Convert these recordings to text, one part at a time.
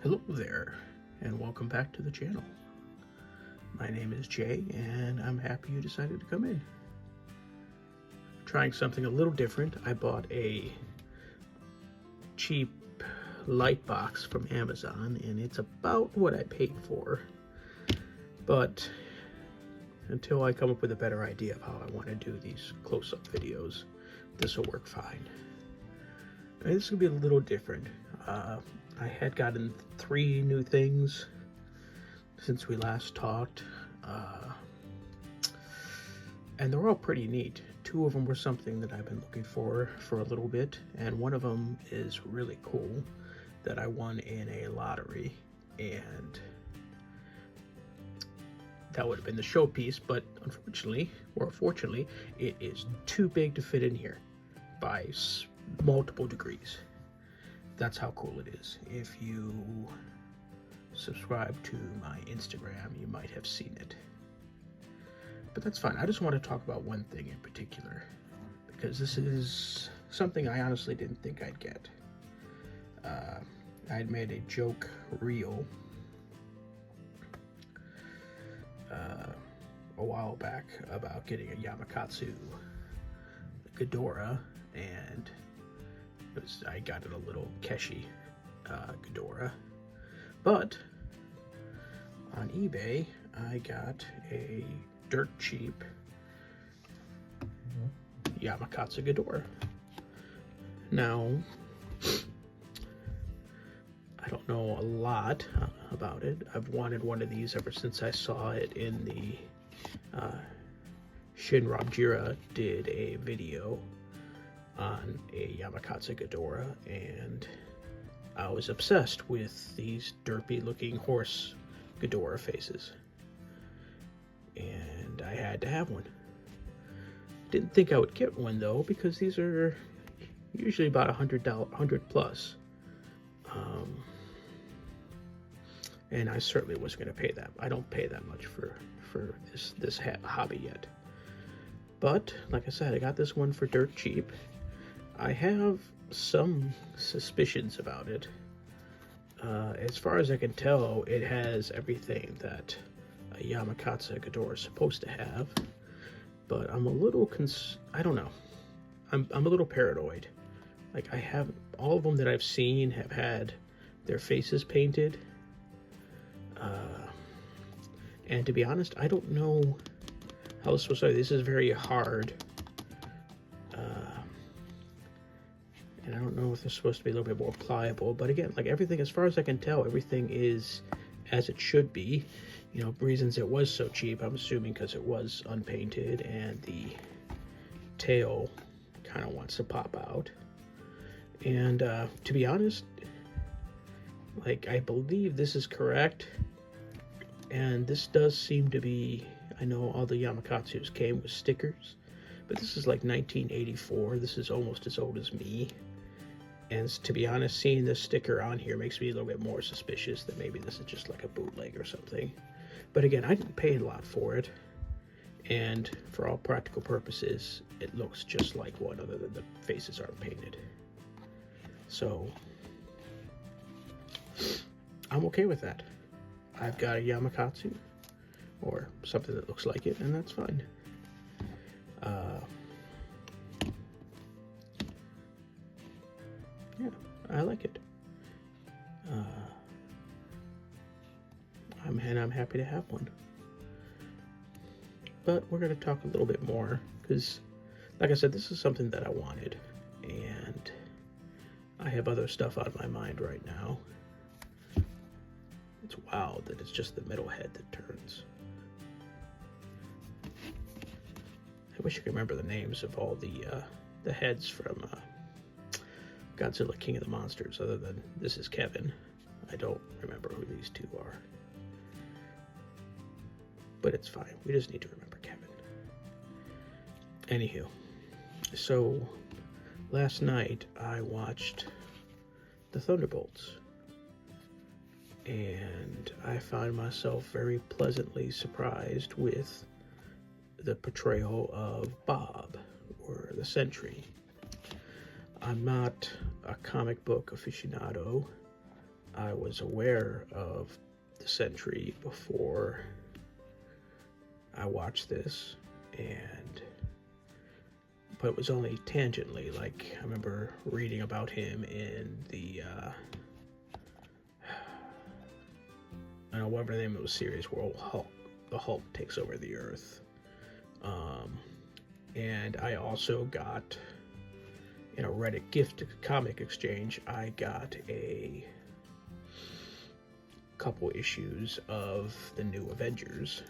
Hello there, and welcome back to the channel. My name is Jay, and I'm happy you decided to come in. Trying something a little different, I bought a cheap light box from Amazon, and it's about what I paid for. But until I come up with a better idea of how I want to do these close-up videos, this will work fine. This will be a little different. I had gotten 3 new things since we last talked, and they're all pretty neat. 2 of them were something that I've been looking for a little bit, and one of them is really cool that I won in a lottery, and that would have been the showpiece, but unfortunately, or fortunately, it is too big to fit in here by multiple degrees. That's how cool it is. If you subscribe to my Instagram, you might have seen it. But that's fine. I just want to talk about one thing in particular, because this is something I honestly didn't think I'd get. I'd made a joke reel a while back about getting a Yamakatsu Ghidorah, and I got it a little Keshi Ghidorah, but on eBay I got a dirt cheap Yamakatsu Ghidorah. Now, I don't know a lot about it. I've wanted one of these ever since I saw it in the Shinrabjira did a video on a Yamakatsu Ghidorah, and I was obsessed with these derpy looking horse Ghidorah faces, and I had to have one. Didn't think I would get one though, because these are usually about $100 plus, and I certainly wasn't going to pay that. I don't pay that much for this hobby yet. But like I said, I got this one for dirt cheap. I have some suspicions about it. As far as I can tell, it has everything that a Yamakatsu Ghidorah is supposed to have, but I'm a little I don't know. I'm a little paranoid. Like, I have all of them that I've seen have had their faces painted, and to be honest, I don't know how it's supposed to be. This is very hard. And I don't know if it's supposed to be a little bit more pliable, but again, like everything, as far as I can tell, everything is as it should be. You know, reasons it was so cheap, I'm assuming because it was unpainted and the tail kind of wants to pop out. And to be honest, like, I believe this is correct, and this does seem to be, I know all the Yamakatsus came with stickers, but this is like 1984. This is almost as old as me. And to be honest, seeing this sticker on here makes me a little bit more suspicious that maybe this is just like a bootleg or something. But again, I didn't pay a lot for it, and for all practical purposes, it looks just like one, other than the faces aren't painted. So I'm okay with that. I've got a Yamakatsu, or something that looks like it, and that's fine. Yeah, I like it. I'm happy to have one. But we're going to talk a little bit more, because, like I said, this is something that I wanted, and I have other stuff on my mind right now. It's wild that it's just the middle head that turns. I wish I could remember the names of all the heads from Godzilla King of the Monsters, other than this is Kevin. I don't remember who these 2 are. But it's fine. We just need to remember Kevin. Anywho, so last night I watched the Thunderbolts, and I found myself very pleasantly surprised with the portrayal of Bob, or the Sentry. I'm not a comic book aficionado, I was aware of the Sentry before I watched this, but it was only tangentially. Like, I remember reading about him in the I don't know, whatever the name of the series where the Hulk takes over the Earth. And I also got, in a Reddit gift comic exchange, I got a couple issues of the New Avengers,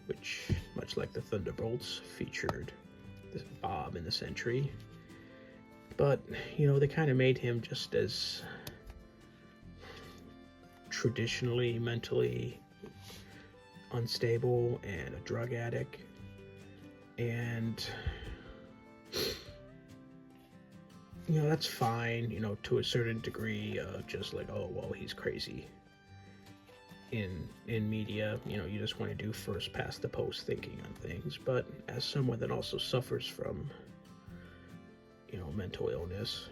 which, much like the Thunderbolts, featured Bob in the Sentry. But, you know, they kind of made him just as traditionally mentally unstable and a drug addict. And, you know, that's fine, you know, to a certain degree of just like, oh, well, he's crazy. In media, you know, you just want to do first past the post thinking on things. But as someone that also suffers from, you know, mental illness,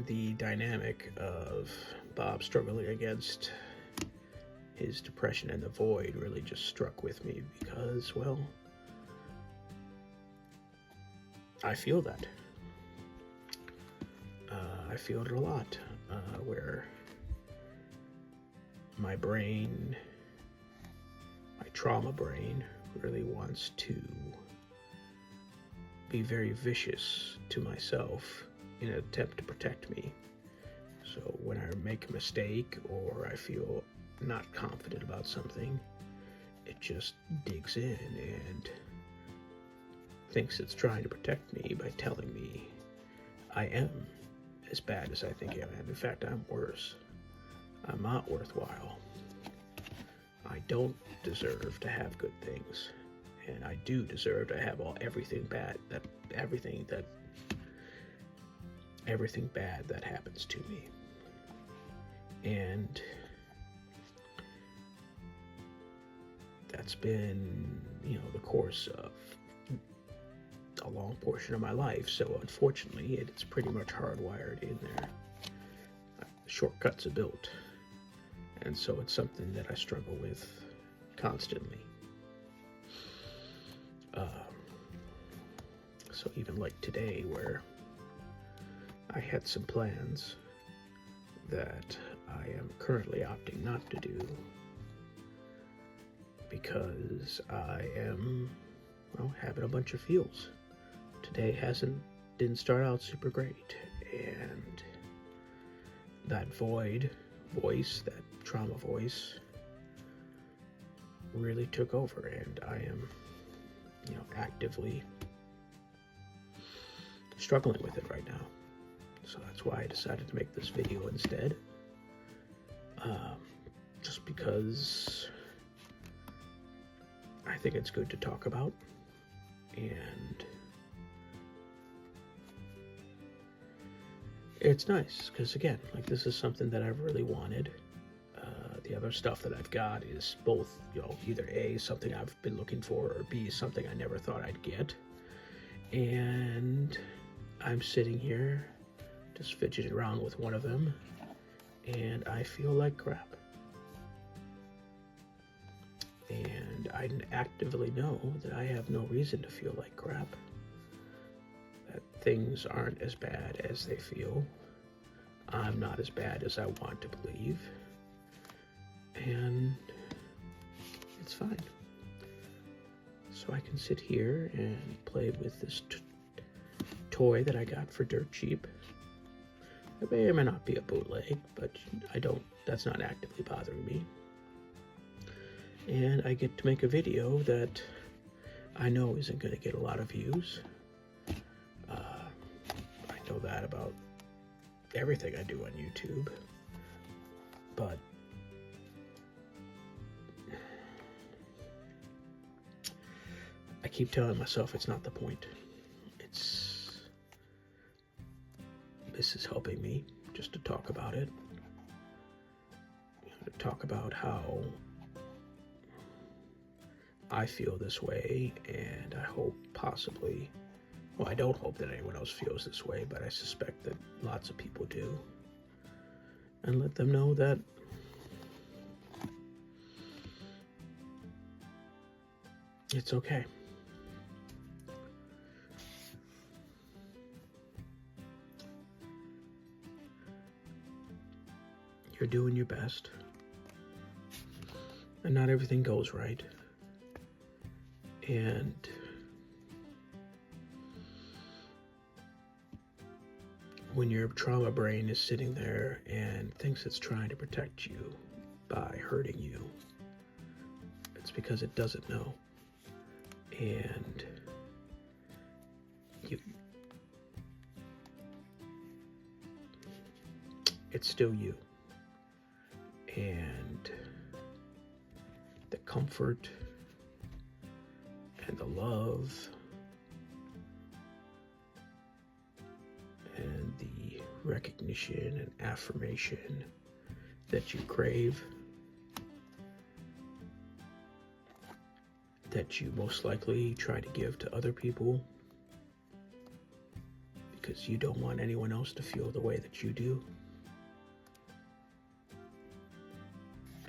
the dynamic of Bob struggling against his depression and the void really just struck with me because, well, I feel that. I feel it a lot, where my brain, my trauma brain, really wants to be very vicious to myself in an attempt to protect me. So when I make a mistake or I feel not confident about something, it just digs in and thinks it's trying to protect me by telling me I am as bad as I think I am. In fact, I'm worse. I'm not worthwhile. I don't deserve to have good things, and I do deserve to have everything bad that happens to me. And that's been, you know, the course of a long portion of my life. So unfortunately, it's pretty much hardwired in there. Shortcuts are built, and so it's something that I struggle with constantly. So even like today, where I had some plans that I am currently opting not to do because I am, well, having a bunch of feels. Today didn't start out super great, and that void voice, that trauma voice, really took over, and I am, you know, actively struggling with it right now. So that's why I decided to make this video instead. Just because I think it's good to talk about, and it's nice because, again, like, this is something that I've really wanted. The other stuff that I've got is both, you know, either A, something I've been looking for, or B, something I never thought I'd get. And I'm sitting here just fidgeting around with one of them, and I feel like crap. And I actively know that I have no reason to feel like crap. That things aren't as bad as they feel. I'm not as bad as I want to believe. And it's fine. So I can sit here and play with this toy that I got for dirt cheap. It may or may not be a bootleg, but that's not actively bothering me. And I get to make a video that I know isn't going to get a lot of views. I know that about everything I do on YouTube. But I keep telling myself it's not the point. This is helping me just to talk about it. To talk about how I feel this way, and I hope possibly Well, I don't hope that anyone else feels this way, but I suspect that lots of people do. And let them know that it's okay. You're doing your best. And not everything goes right. And when your trauma brain is sitting there and thinks it's trying to protect you by hurting you, it's because it doesn't know. And it's still you. And the comfort and the love and the recognition and affirmation that you crave, that you most likely try to give to other people because you don't want anyone else to feel the way that you do.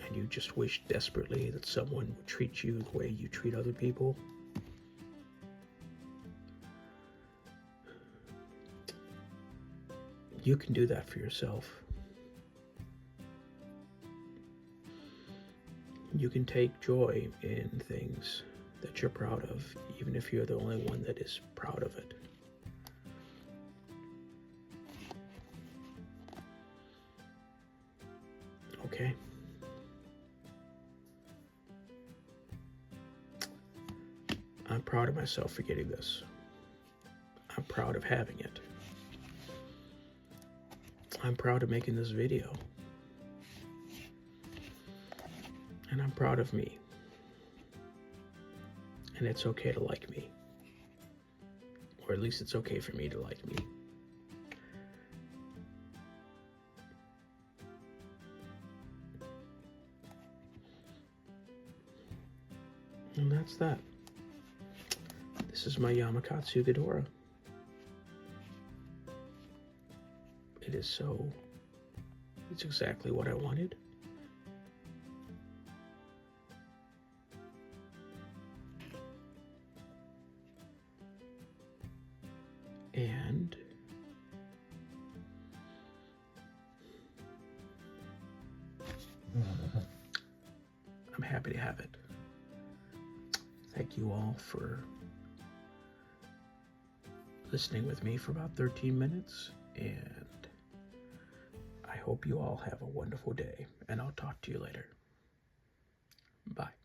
And you just wish desperately that someone would treat you the way you treat other people. You can do that for yourself. You can take joy in things that you're proud of, even if you're the only one that is proud of it. Okay? I'm proud of myself for getting this. I'm proud of having it. I'm proud of making this video. And I'm proud of me. And it's okay to like me. Or at least it's okay for me to like me. And that's that. This is my Yamakatsu Ghidorah. It is so... It's exactly what I wanted. And I'm happy to have it. Thank you all for listening with me for about 13 minutes, and I hope you all have a wonderful day, and I'll talk to you later. Bye.